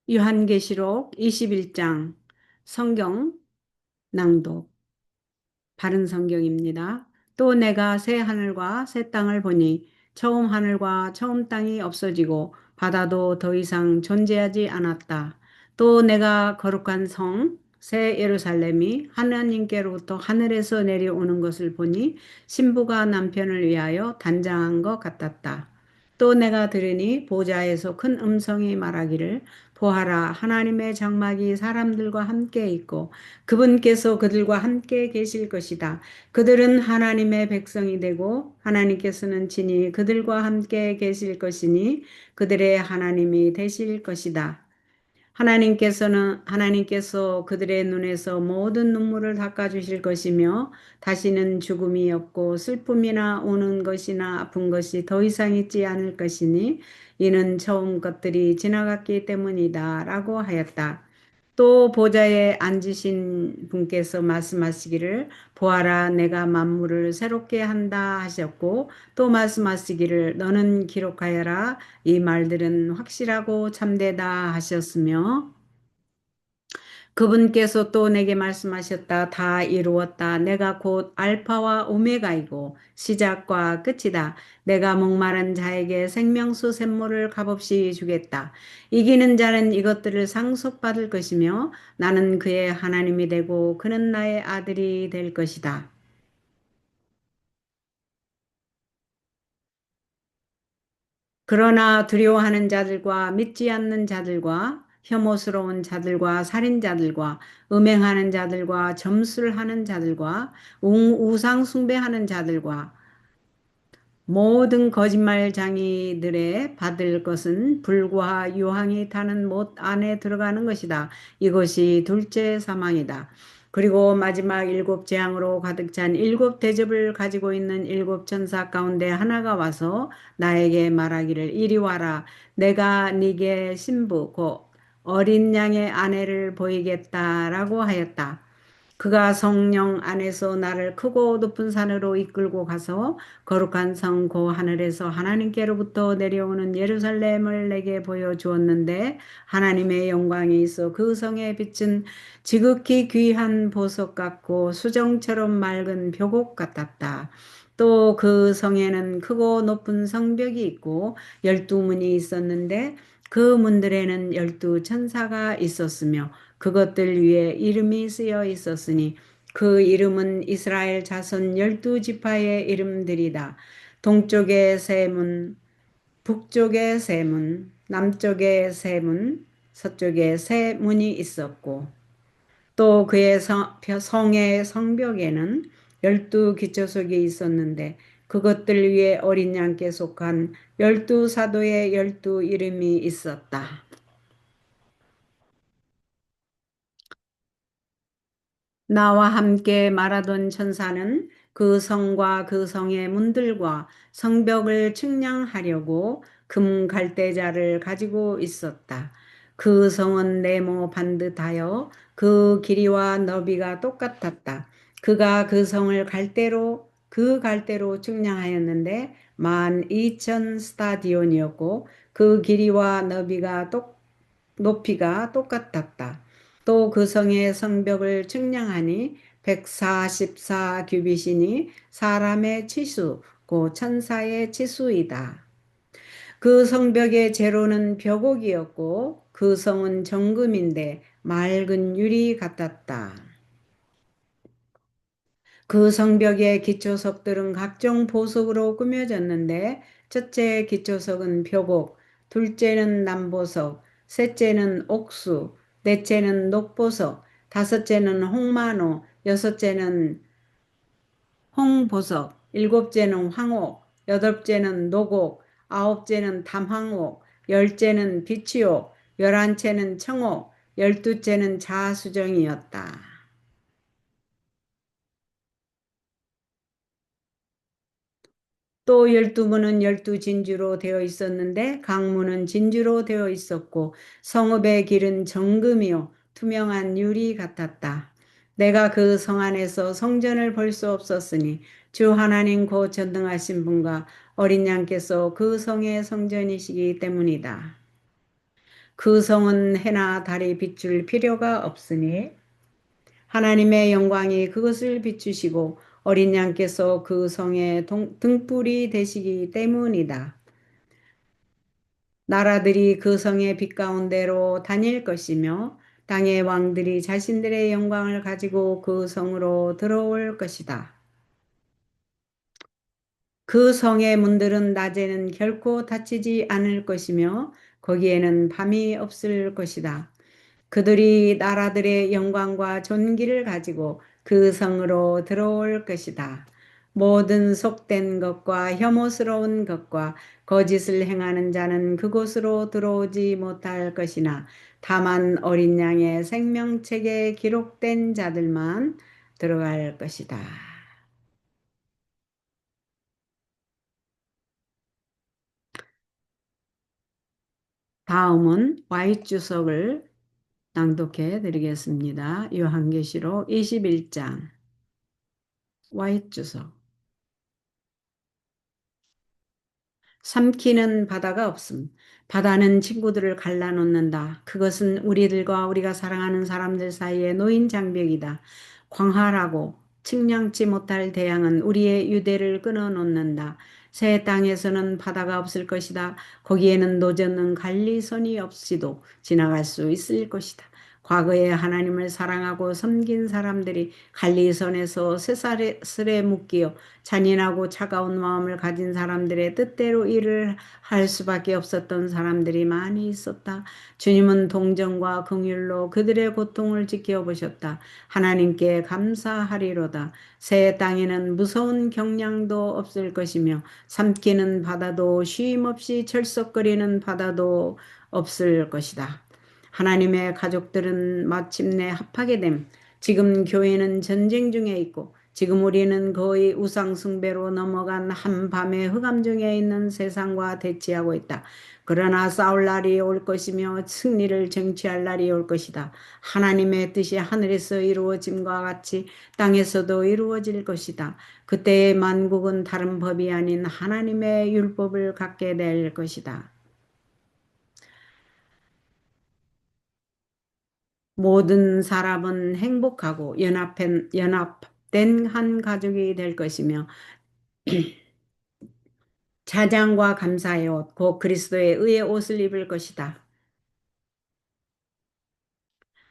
요한계시록 21장 성경 낭독 바른 성경입니다. 또 내가 새 하늘과 새 땅을 보니 처음 하늘과 처음 땅이 없어지고 바다도 더 이상 존재하지 않았다. 또 내가 거룩한 성, 새 예루살렘이 하나님께로부터 하늘에서 내려오는 것을 보니 신부가 남편을 위하여 단장한 것 같았다. 또 내가 들으니 보좌에서 큰 음성이 말하기를 보아라 하나님의 장막이 사람들과 함께 있고 그분께서 그들과 함께 계실 것이다. 그들은 하나님의 백성이 되고 하나님께서는 친히 그들과 함께 계실 것이니 그들의 하나님이 되실 것이다. 하나님께서 그들의 눈에서 모든 눈물을 닦아주실 것이며 다시는 죽음이 없고 슬픔이나 우는 것이나 아픈 것이 더 이상 있지 않을 것이니 이는 처음 것들이 지나갔기 때문이다 라고 하였다. 또 보좌에 앉으신 분께서 말씀하시기를 보아라 내가 만물을 새롭게 한다 하셨고 또 말씀하시기를 너는 기록하여라 이 말들은 확실하고 참되다 하셨으며 그분께서 또 내게 말씀하셨다. 다 이루었다. 내가 곧 알파와 오메가이고 시작과 끝이다. 내가 목마른 자에게 생명수 샘물을 값없이 주겠다. 이기는 자는 이것들을 상속받을 것이며 나는 그의 하나님이 되고 그는 나의 아들이 될 것이다. 그러나 두려워하는 자들과 믿지 않는 자들과 혐오스러운 자들과 살인자들과 음행하는 자들과 점술 하는 자들과 우상 숭배하는 자들과 모든 거짓말쟁이들의 받을 것은 불과 유황이 타는 못 안에 들어가는 것이다. 이것이 둘째 사망이다. 그리고 마지막 일곱 재앙으로 가득 찬 일곱 대접을 가지고 있는 일곱 천사 가운데 하나가 와서 나에게 말하기를 이리 와라. 내가 네게 신부 곧 어린 양의 아내를 보이겠다라고 하였다. 그가 성령 안에서 나를 크고 높은 산으로 이끌고 가서 거룩한 성 고 하늘에서 하나님께로부터 내려오는 예루살렘을 내게 보여주었는데 하나님의 영광이 있어 그 성의 빛은 지극히 귀한 보석 같고 수정처럼 맑은 벽옥 같았다. 또 그 성에는 크고 높은 성벽이 있고 12문이 있었는데 그 문들에는 12천사가 있었으며 그것들 위에 이름이 쓰여 있었으니 그 이름은 이스라엘 자손 12지파의 이름들이다. 동쪽의 세 문, 북쪽의 세 문, 남쪽의 세 문, 서쪽에 세 문이 있었고 또 그의 성의 성벽에는 12기초석이 있었는데 그것들 위에 어린 양께 속한 12사도의 12이름이 있었다. 나와 함께 말하던 천사는 그 성과 그 성의 문들과 성벽을 측량하려고 금 갈대자를 가지고 있었다. 그 성은 네모 반듯하여 그 길이와 너비가 똑같았다. 그가 그 성을 그 갈대로 측량하였는데 12,000 스타디온이었고 그 길이와 높이가 똑같았다. 또 그 성의 성벽을 측량하니 144 규빗이니 사람의 치수, 고 천사의 치수이다. 그 성벽의 제로는 벽옥이었고 그 성은 정금인데 맑은 유리 같았다. 그 성벽의 기초석들은 각종 보석으로 꾸며졌는데 첫째 기초석은 벽옥, 둘째는 남보석, 셋째는 옥수, 넷째는 녹보석, 다섯째는 홍마노, 여섯째는 홍보석, 일곱째는 황옥, 여덟째는 녹옥, 아홉째는 담황옥, 열째는 비치옥, 열한째는 청옥, 열두째는 자수정이었다. 또 12문은 12진주로 되어 있었는데 강문은 진주로 되어 있었고 성읍의 길은 정금이요 투명한 유리 같았다. 내가 그 성 안에서 성전을 볼 수 없었으니 주 하나님 곧 전등하신 분과 어린 양께서 그 성의 성전이시기 때문이다. 그 성은 해나 달이 비출 필요가 없으니 하나님의 영광이 그것을 비추시고 어린 양께서 그 성의 등불이 되시기 때문이다. 나라들이 그 성의 빛 가운데로 다닐 것이며 땅의 왕들이 자신들의 영광을 가지고 그 성으로 들어올 것이다. 그 성의 문들은 낮에는 결코 닫히지 않을 것이며 거기에는 밤이 없을 것이다. 그들이 나라들의 영광과 존귀를 가지고 그 성으로 들어올 것이다. 모든 속된 것과 혐오스러운 것과 거짓을 행하는 자는 그곳으로 들어오지 못할 것이나 다만 어린 양의 생명책에 기록된 자들만 들어갈 것이다. 다음은 Y주석을 낭독해 드리겠습니다. 요한계시록 21장 Y주석. 삼키는 바다가 없음. 바다는 친구들을 갈라놓는다. 그것은 우리들과 우리가 사랑하는 사람들 사이의 노인 장벽이다. 광활하고 측량치 못할 대양은 우리의 유대를 끊어놓는다. 새 땅에서는 바다가 없을 것이다. 거기에는 노젓는 관리선이 없이도 지나갈 수 있을 것이다. 과거에 하나님을 사랑하고 섬긴 사람들이 관리선에서 쇠사슬에 묶여 잔인하고 차가운 마음을 가진 사람들의 뜻대로 일을 할 수밖에 없었던 사람들이 많이 있었다. 주님은 동정과 긍휼로 그들의 고통을 지켜보셨다. 하나님께 감사하리로다. 새 땅에는 무서운 경량도 없을 것이며 삼키는 바다도 쉼없이 철썩거리는 바다도 없을 것이다. 하나님의 가족들은 마침내 합하게 됨. 지금 교회는 전쟁 중에 있고 지금 우리는 거의 우상숭배로 넘어간 한밤의 흑암 중에 있는 세상과 대치하고 있다. 그러나 싸울 날이 올 것이며 승리를 쟁취할 날이 올 것이다. 하나님의 뜻이 하늘에서 이루어짐과 같이 땅에서도 이루어질 것이다. 그때의 만국은 다른 법이 아닌 하나님의 율법을 갖게 될 것이다. 모든 사람은 행복하고 연합된 한 가족이 될 것이며 자장과 감사의 옷, 곧 그리스도의 의의 옷을 입을 것이다.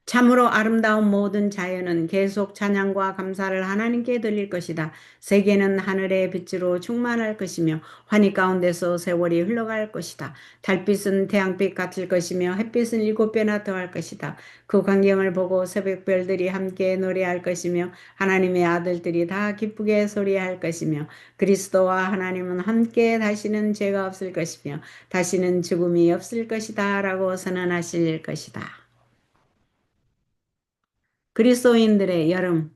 참으로 아름다운 모든 자연은 계속 찬양과 감사를 하나님께 드릴 것이다. 세계는 하늘의 빛으로 충만할 것이며 환희 가운데서 세월이 흘러갈 것이다. 달빛은 태양빛 같을 것이며 햇빛은 7배나 더할 것이다. 그 광경을 보고 새벽별들이 함께 노래할 것이며 하나님의 아들들이 다 기쁘게 소리할 것이며 그리스도와 하나님은 함께 다시는 죄가 없을 것이며 다시는 죽음이 없을 것이다 라고 선언하실 것이다. 그리스도인들의 여름.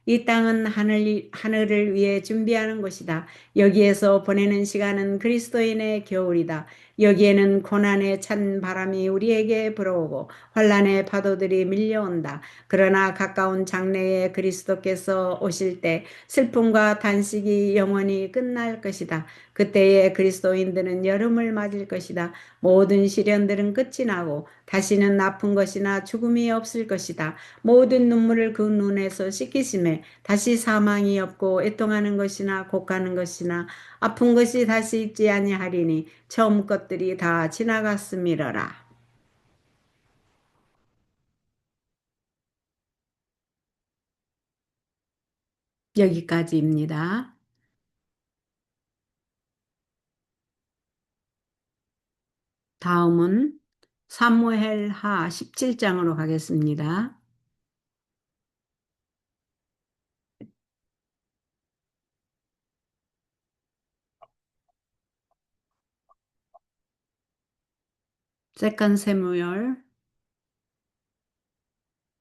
이 땅은 하늘을 위해 준비하는 곳이다. 여기에서 보내는 시간은 그리스도인의 겨울이다. 여기에는 고난의 찬 바람이 우리에게 불어오고 환란의 파도들이 밀려온다. 그러나 가까운 장래에 그리스도께서 오실 때 슬픔과 단식이 영원히 끝날 것이다. 그때에 그리스도인들은 여름을 맞을 것이다. 모든 시련들은 끝이 나고 다시는 아픈 것이나 죽음이 없을 것이다. 모든 눈물을 그 눈에서 씻기심에 다시 사망이 없고 애통하는 것이나 곡하는 것이나 아픈 것이 다시 있지 아니하리니 처음 것들이 다 지나갔음이러라. 여기까지입니다. 다음은 사무엘하 17장으로 가겠습니다. 세컨드 세무엘,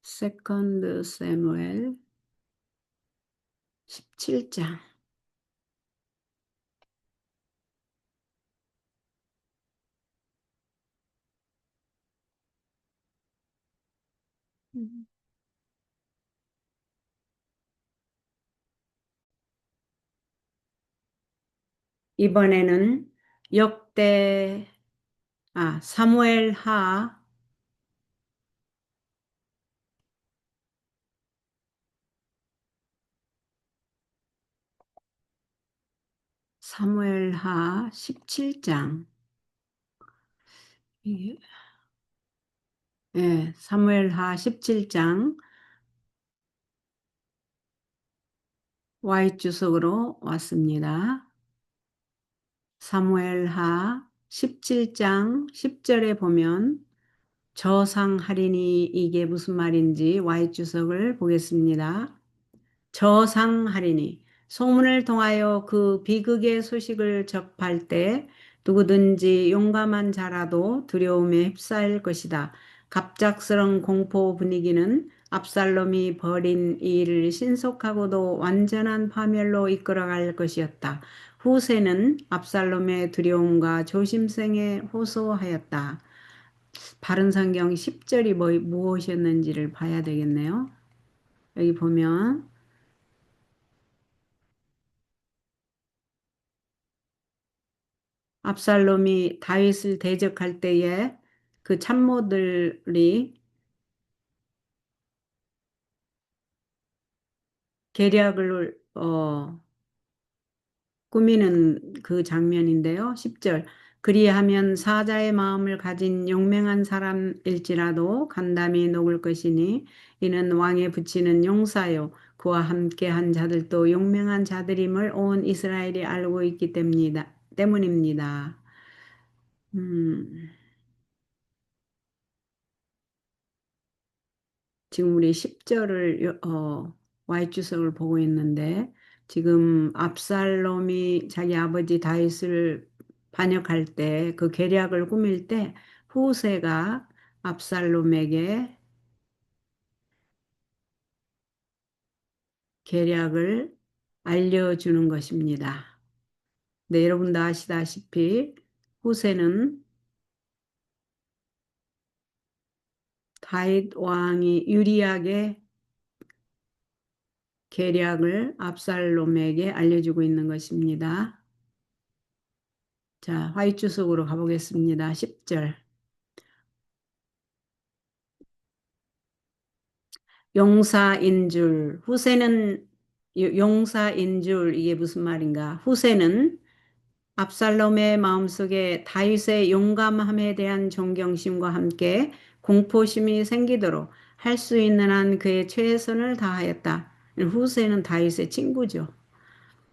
세컨드 세무엘 17장. 이번에는 역대 사무엘하 사무엘하 17장. 이게, 예, 사무엘하 17장 Y 주석으로 왔습니다. 사무엘하 17장 10절에 보면 저상하리니 이게 무슨 말인지 Y 주석을 보겠습니다. 저상하리니 소문을 통하여 그 비극의 소식을 접할 때 누구든지 용감한 자라도 두려움에 휩싸일 것이다. 갑작스런 공포 분위기는 압살롬이 벌인 이 일을 신속하고도 완전한 파멸로 이끌어갈 것이었다. 후세는 압살롬의 두려움과 조심성에 호소하였다. 바른 성경 10절이 무엇이었는지를 봐야 되겠네요. 여기 보면 압살롬이 다윗을 대적할 때에 그 참모들이 계략을 꾸미는 그 장면인데요. 10절. 그리하면 사자의 마음을 가진 용맹한 사람일지라도 간담이 녹을 것이니 이는 왕에 붙이는 용사요 그와 함께한 자들도 용맹한 자들임을 온 이스라엘이 알고 있기 때문입니다. 음. 지금 우리 10절을 Y주석을 보고 있는데 지금 압살롬이 자기 아버지 다윗을 반역할 때 그 계략을 꾸밀 때 후세가 압살롬에게 계략을 알려주는 것입니다. 네, 여러분도 아시다시피 후세는 다윗 왕이 유리하게 계략을 압살롬에게 알려주고 있는 것입니다. 자, 화이트 속으로 가보겠습니다. 10절. 용사인 줄, 후세는 용사인 줄 이게 무슨 말인가? 후세는 압살롬의 마음속에 다윗의 용감함에 대한 존경심과 함께 공포심이 생기도록 할 수 있는 한 그의 최선을 다하였다. 후세는 다윗의 친구죠.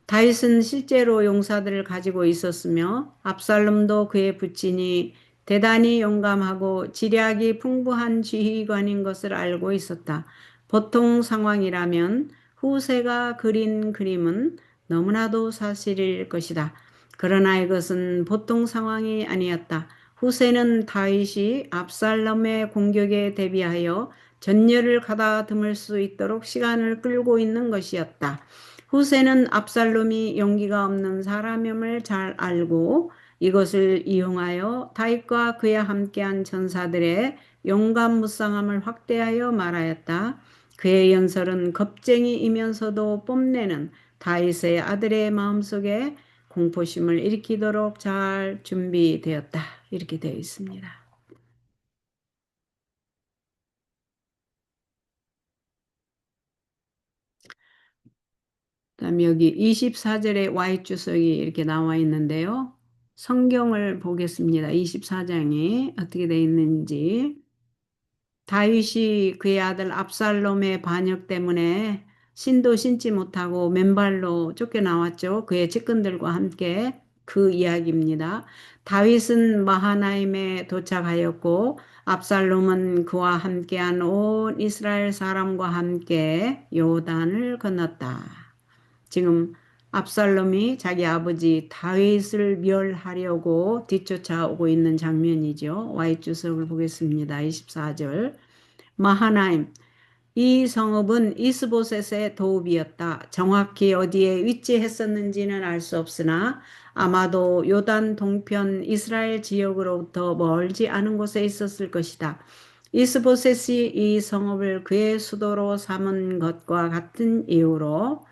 다윗은 실제로 용사들을 가지고 있었으며 압살롬도 그의 부친이 대단히 용감하고 지략이 풍부한 지휘관인 것을 알고 있었다. 보통 상황이라면 후세가 그린 그림은 너무나도 사실일 것이다. 그러나 이것은 보통 상황이 아니었다. 후세는 다윗이 압살롬의 공격에 대비하여 전열을 가다듬을 수 있도록 시간을 끌고 있는 것이었다. 후세는 압살롬이 용기가 없는 사람임을 잘 알고 이것을 이용하여 다윗과 그와 함께한 전사들의 용감무쌍함을 확대하여 말하였다. 그의 연설은 겁쟁이이면서도 뽐내는 다윗의 아들의 마음속에 공포심을 일으키도록 잘 준비되었다. 이렇게 되어 있습니다. 그다음 여기 24절에 Y 주석이 이렇게 나와 있는데요. 성경을 보겠습니다. 24장이 어떻게 되어 있는지. 다윗이 그의 아들 압살롬의 반역 때문에 신도 신지 못하고 맨발로 쫓겨나왔죠. 그의 측근들과 함께 그 이야기입니다. 다윗은 마하나임에 도착하였고 압살롬은 그와 함께한 온 이스라엘 사람과 함께 요단을 건넜다. 지금 압살롬이 자기 아버지 다윗을 멸하려고 뒤쫓아오고 있는 장면이죠. Y주석을 보겠습니다. 24절. 마하나임. 이 성읍은 이스보셋의 도읍이었다. 정확히 어디에 위치했었는지는 알 수 없으나 아마도 요단 동편 이스라엘 지역으로부터 멀지 않은 곳에 있었을 것이다. 이스보셋이 이 성읍을 그의 수도로 삼은 것과 같은 이유로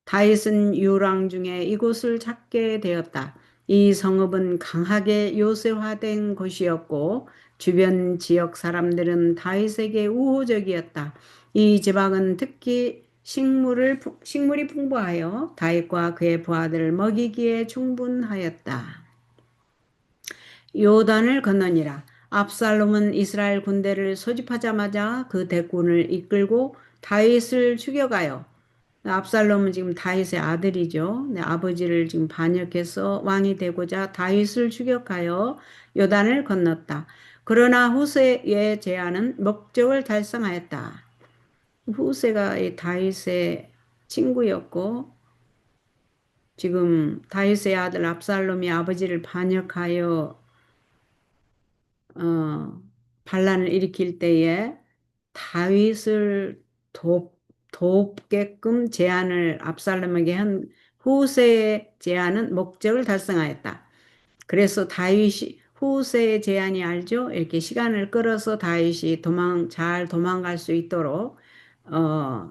다윗은 유랑 중에 이곳을 찾게 되었다. 이 성읍은 강하게 요새화된 곳이었고 주변 지역 사람들은 다윗에게 우호적이었다. 이 지방은 특히 식물이 풍부하여 다윗과 그의 부하들을 먹이기에 충분하였다. 요단을 건너니라. 압살롬은 이스라엘 군대를 소집하자마자 그 대군을 이끌고 다윗을 죽여가요. 압살롬은 지금 다윗의 아들이죠. 네, 아버지를 지금 반역해서 왕이 되고자 다윗을 추격하여 요단을 건넜다. 그러나 후세의 제안은 목적을 달성하였다. 후세가 이 다윗의 친구였고 지금 다윗의 아들 압살롬이 아버지를 반역하여 어, 반란을 일으킬 때에 다윗을 돕게끔 제안을 압살롬에게 한 후세의 제안은 목적을 달성하였다. 그래서 다윗이 후세의 제안이 알죠? 이렇게 시간을 끌어서 다윗이 잘 도망갈 수 있도록 어,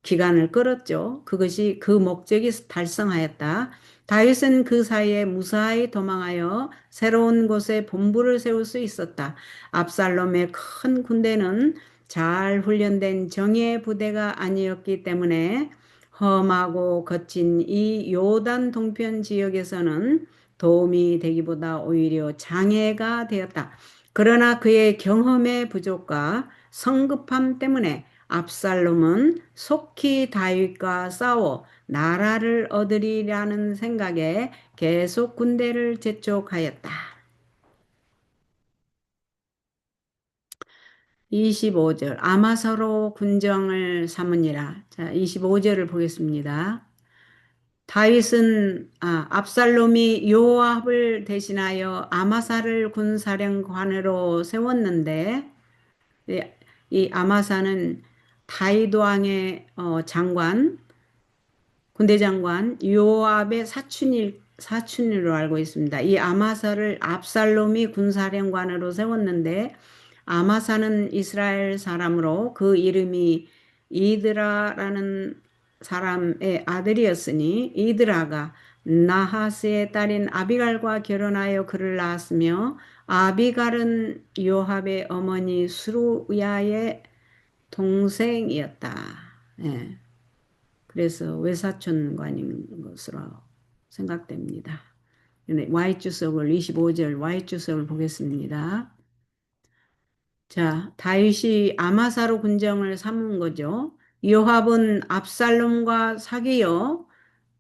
기간을 끌었죠. 그것이 그 목적이 달성하였다. 다윗은 그 사이에 무사히 도망하여 새로운 곳에 본부를 세울 수 있었다. 압살롬의 큰 군대는 잘 훈련된 정예 부대가 아니었기 때문에 험하고 거친 이 요단 동편 지역에서는 도움이 되기보다 오히려 장애가 되었다. 그러나 그의 경험의 부족과 성급함 때문에 압살롬은 속히 다윗과 싸워 나라를 얻으리라는 생각에 계속 군대를 재촉하였다. 25절 아마사로 군정을 삼으니라. 자, 25절을 보겠습니다. 압살롬이 요압을 대신하여 아마사를 군사령관으로 세웠는데 이 아마사는 다윗 왕의 장관 군대 장관 요압의 사촌으로 알고 있습니다. 이 아마사를 압살롬이 군사령관으로 세웠는데 아마사는 이스라엘 사람으로 그 이름이 이드라라는 사람의 아들이었으니 이드라가 나하스의 딸인 아비갈과 결혼하여 그를 낳았으며 아비갈은 요압의 어머니 수루야의 동생이었다. 예. 그래서 외사촌관인 것으로 생각됩니다. Y주석을 25절 Y주석을 보겠습니다. 자, 다윗이 아마사로 군정을 삼은 거죠. 요압은 압살롬과 사귀어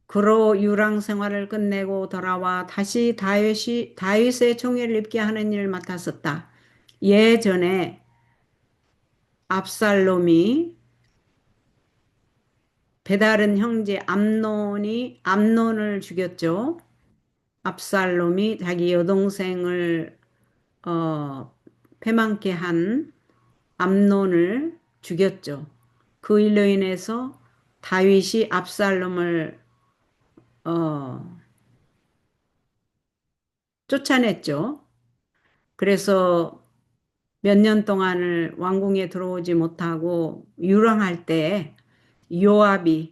그로 유랑 생활을 끝내고 돌아와 다시 다윗의 총애를 입게 하는 일을 맡았었다. 예전에 압살롬이 배다른 형제 암논을 죽였죠. 압살롬이 자기 여동생을 패망케 한 암논을 죽였죠. 그 일로 인해서 다윗이 압살롬을 어, 쫓아냈죠. 그래서 몇 년 동안을 왕궁에 들어오지 못하고 유랑할 때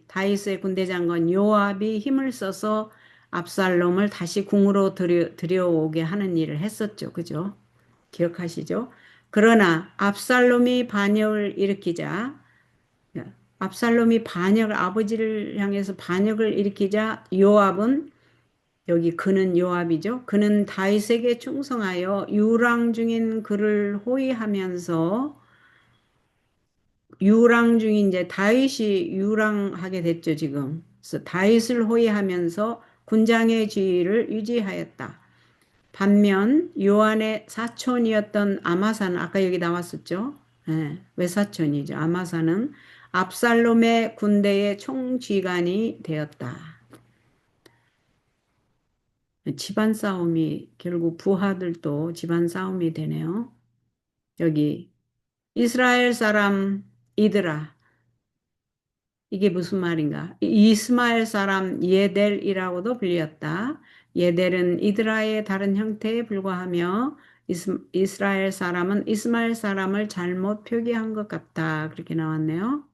다윗의 군대 장관 요압이 힘을 써서 압살롬을 다시 궁으로 들여오게 하는 일을 했었죠. 그죠? 기억하시죠? 그러나 압살롬이 아버지를 향해서 반역을 일으키자 요압은 여기 그는 요압이죠. 그는 다윗에게 충성하여 유랑 중인 그를 호위하면서 유랑 중인 이제 다윗이 유랑하게 됐죠, 지금. 그래서 다윗을 호위하면서 군장의 지위를 유지하였다. 반면 요한의 사촌이었던 아마사는 아까 여기 나왔었죠. 예, 외사촌이죠. 아마사는 압살롬의 군대의 총지휘관이 되었다. 집안 싸움이 결국 부하들도 집안 싸움이 되네요. 여기 이스라엘 사람 이드라 이게 무슨 말인가? 이스마엘 사람 예델이라고도 불렸다. 예델은 이드라의 다른 형태에 불과하며 이스라엘 사람은 이스마엘 사람을 잘못 표기한 것 같다. 그렇게 나왔네요.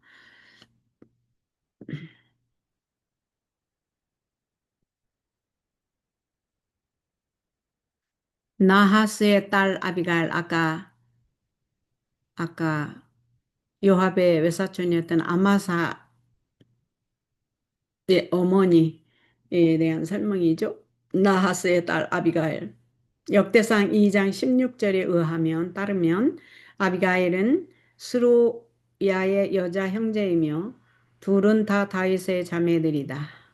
나하스의 딸 아비갈 아까 요압의 외사촌이었던 아마사 네, 어머니에 대한 설명이죠. 나하스의 딸 아비가일. 역대상 2장 16절에 따르면 아비가일은 스루야의 여자 형제이며 둘은 다 다윗의 자매들이다.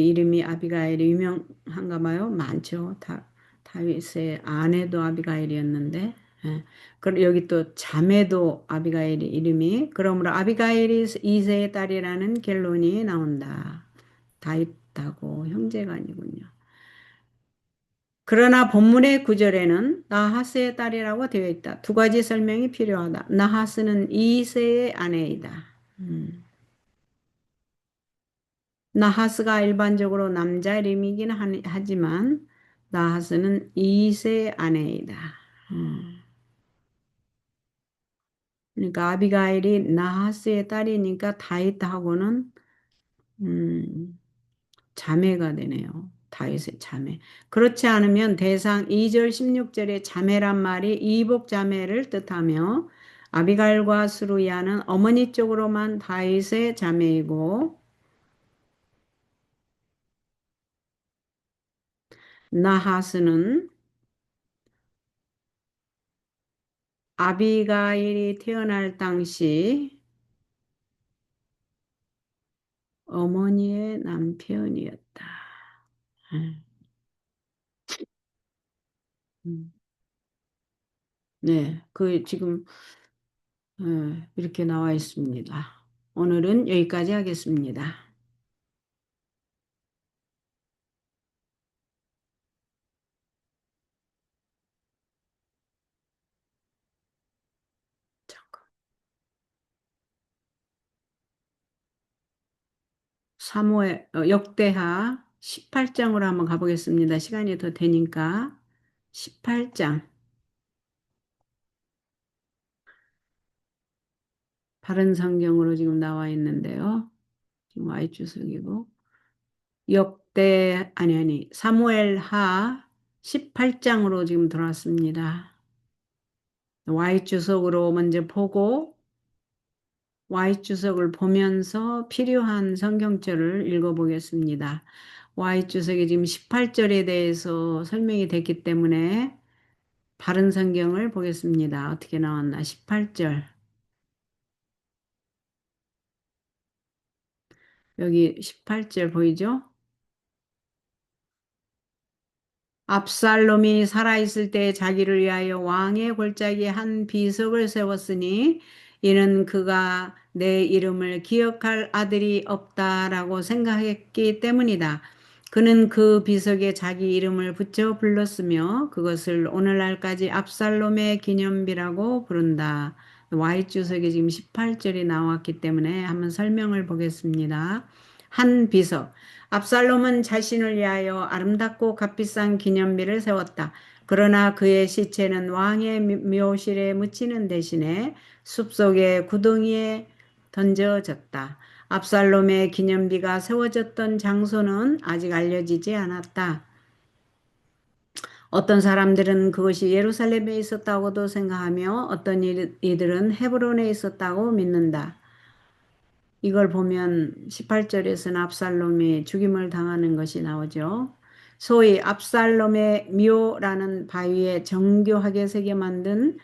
이름이 아비가일이 유명한가 봐요. 많죠. 다윗의 아내도 아비가일이었는데. 예. 그리고 여기 또 자매도 아비가일이 이름이. 그러므로 아비가일이 이세의 딸이라는 결론이 나온다. 다윗하고 형제가 아니군요. 그러나 본문의 구절에는 나하스의 딸이라고 되어 있다. 두 가지 설명이 필요하다. 나하스는 이세의 아내이다. 음. 나하스가 일반적으로 남자 이름이긴 하지만 나하스는 이세 아내이다. 음. 그러니까 아비가일이 나하스의 딸이니까 다윗하고는 음, 자매가 되네요. 다윗의 자매. 그렇지 않으면 대상 2절 16절의 자매란 말이 이복 자매를 뜻하며 아비가일과 스루야는 어머니 쪽으로만 다윗의 자매이고 나하스는 아비가일이 태어날 당시 어머니의 남편이었다. 음, 음. 네, 지금 이렇게 나와 있습니다. 오늘은 여기까지 하겠습니다. 역대하 18장으로 한번 가보겠습니다. 시간이 더 되니까 18장 바른 성경으로 지금 나와 있는데요. 지금 Y 주석이고 사무엘하 18장으로 지금 들어왔습니다. Y주석으로 먼저 보고 Y주석을 보면서 필요한 성경절을 읽어보겠습니다. Y주석이 지금 18절에 대해서 설명이 됐기 때문에 바른 성경을 보겠습니다. 어떻게 나왔나? 18절. 여기 18절 보이죠? 압살롬이 살아있을 때 자기를 위하여 왕의 골짜기에 한 비석을 세웠으니 이는 그가 내 이름을 기억할 아들이 없다라고 생각했기 때문이다. 그는 그 비석에 자기 이름을 붙여 불렀으며 그것을 오늘날까지 압살롬의 기념비라고 부른다. Y주석에 지금 18절이 나왔기 때문에 한번 설명을 보겠습니다. 한 비석. 압살롬은 자신을 위하여 아름답고 값비싼 기념비를 세웠다. 그러나 그의 시체는 왕의 묘실에 묻히는 대신에 숲속의 구덩이에 던져졌다. 압살롬의 기념비가 세워졌던 장소는 아직 알려지지 않았다. 어떤 사람들은 그것이 예루살렘에 있었다고도 생각하며 어떤 이들은 헤브론에 있었다고 믿는다. 이걸 보면 18절에서는 압살롬이 죽임을 당하는 것이 나오죠. 소위 압살롬의 묘라는 바위에 정교하게 새겨 만든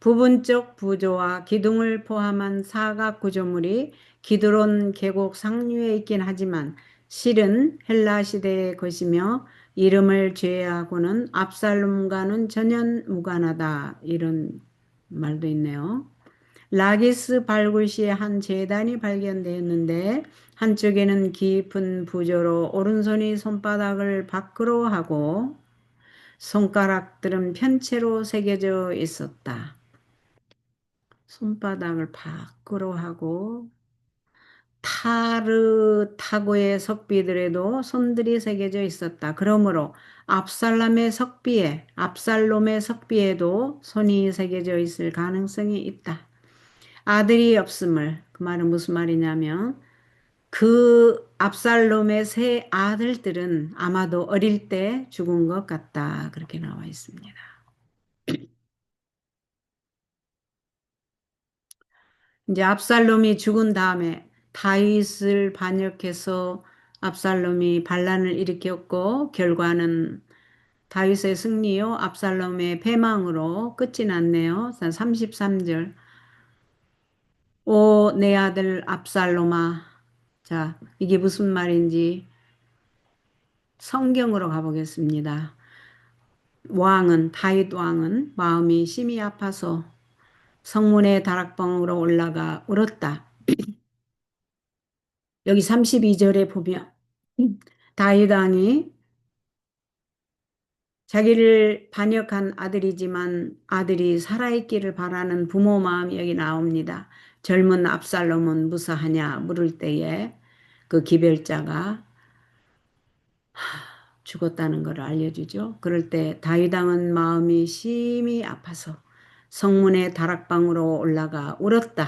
부분적 부조와 기둥을 포함한 사각 구조물이 기드론 계곡 상류에 있긴 하지만 실은 헬라 시대의 것이며 이름을 제외하고는 압살롬과는 전혀 무관하다. 이런 말도 있네요. 라기스 발굴 시에 한 재단이 발견되었는데 한쪽에는 깊은 부조로 오른손이 손바닥을 밖으로 하고 손가락들은 편채로 새겨져 있었다. 손바닥을 밖으로 하고 타르타고의 석비들에도 손들이 새겨져 있었다. 그러므로 압살롬의 석비에도 손이 새겨져 있을 가능성이 있다. 아들이 없음을, 그 말은 무슨 말이냐면 그 압살롬의 세 아들들은 아마도 어릴 때 죽은 것 같다. 그렇게 나와 있습니다. 이제 압살롬이 죽은 다음에 다윗을 반역해서 압살롬이 반란을 일으켰고 결과는 다윗의 승리요 압살롬의 패망으로 끝이 났네요. 33절. 오, 내 아들 압살롬아. 자, 이게 무슨 말인지 성경으로 가보겠습니다. 다윗 왕은 마음이 심히 아파서 성문의 다락방으로 올라가 울었다. 여기 32절에 보면 다윗 왕이 자기를 반역한 아들이지만 아들이 살아있기를 바라는 부모 마음이 여기 나옵니다. 젊은 압살롬은 무사하냐 물을 때에 그 기별자가 죽었다는 것을 알려주죠. 그럴 때 다윗 왕은 마음이 심히 아파서 성문의 다락방으로 올라가 울었다.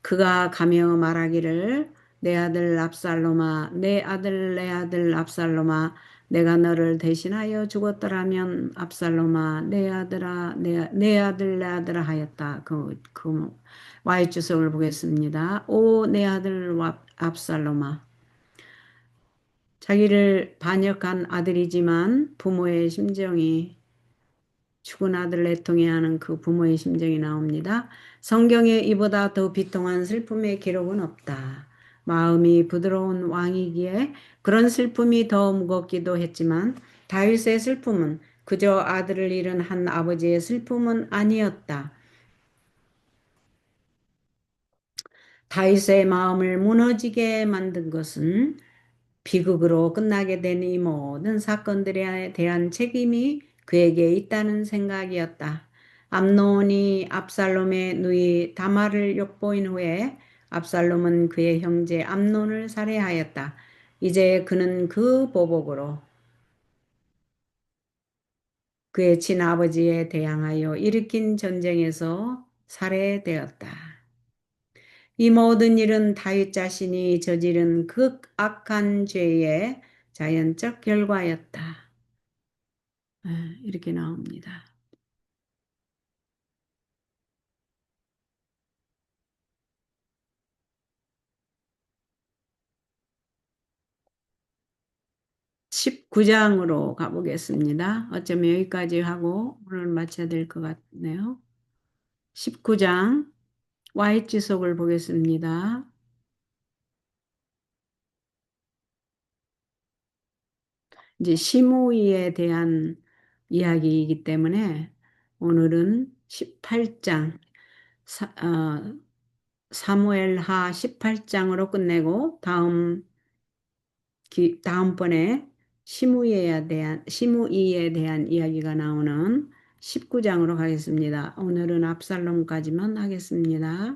그가 가며 말하기를 내 아들 압살롬아 내 아들 압살롬아 내가 너를 대신하여 죽었더라면 압살롬아 내 아들아 내 아들 내 아들아 하였다. 그 Y 주석을 보겠습니다. 오 내 아들 압살롬아 자기를 반역한 아들이지만 부모의 심정이 죽은 아들을 애통해하는 그 부모의 심정이 나옵니다. 성경에 이보다 더 비통한 슬픔의 기록은 없다. 마음이 부드러운 왕이기에 그런 슬픔이 더 무겁기도 했지만 다윗의 슬픔은 그저 아들을 잃은 한 아버지의 슬픔은 아니었다. 다윗의 마음을 무너지게 만든 것은 비극으로 끝나게 된 이 모든 사건들에 대한 책임이 그에게 있다는 생각이었다. 암논이 압살롬의 누이 다말을 욕보인 후에 압살롬은 그의 형제 암논을 살해하였다. 이제 그는 그 보복으로 그의 친아버지에 대항하여 일으킨 전쟁에서 살해되었다. 이 모든 일은 다윗 자신이 저지른 극악한 죄의 자연적 결과였다. 이렇게 나옵니다. 19장으로 가보겠습니다. 어쩌면 여기까지 하고 오늘 마쳐야 될 것 같네요. 19장 Y지석을 보겠습니다. 이제 시므이에 대한 이야기이기 때문에 오늘은 18장 사무엘하 18장으로 끝내고 다음번에 시므이에 대한 이야기가 나오는 19장으로 가겠습니다. 오늘은 압살롬까지만 하겠습니다.